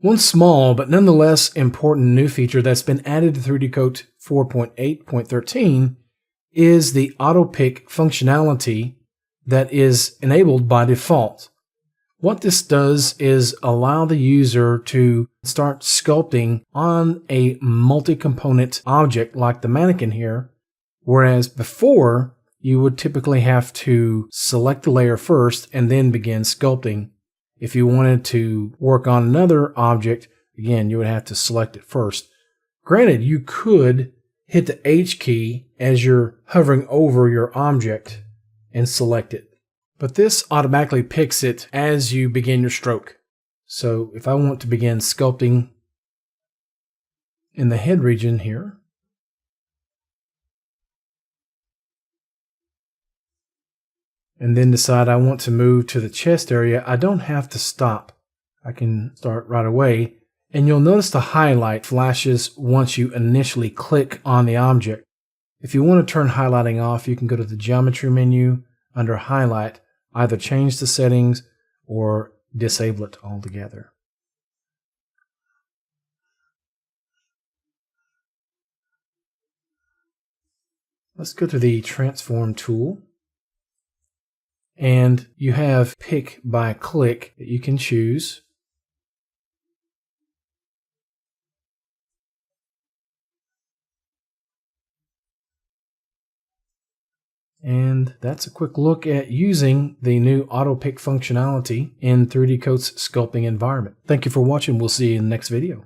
One small but nonetheless important new feature that's been added to 3D Coat 4.8.13 is the auto pick functionality that is enabled by default. What this does is allow the user to start sculpting on a multi-component object like the mannequin here, whereas before you would typically have to select the layer first and then begin sculpting. If you wanted to work on another object, again, you would have to select it first. Granted, you could hit the H key as you're hovering over your object and select it. But this automatically picks it as you begin your stroke. So if I want to begin sculpting in the head region here, and then decide I want to move to the chest area, I don't have to stop. I can start right away. And you'll notice the highlight flashes once you initially click on the object. If you want to turn highlighting off, you can go to the geometry menu under highlight, either change the settings or disable it altogether. Let's go to the transform tool. And you have pick by click that you can choose. And that's a quick look at using the new auto pick functionality in 3D Coat's sculpting environment. Thank you for watching. We'll see you in the next video.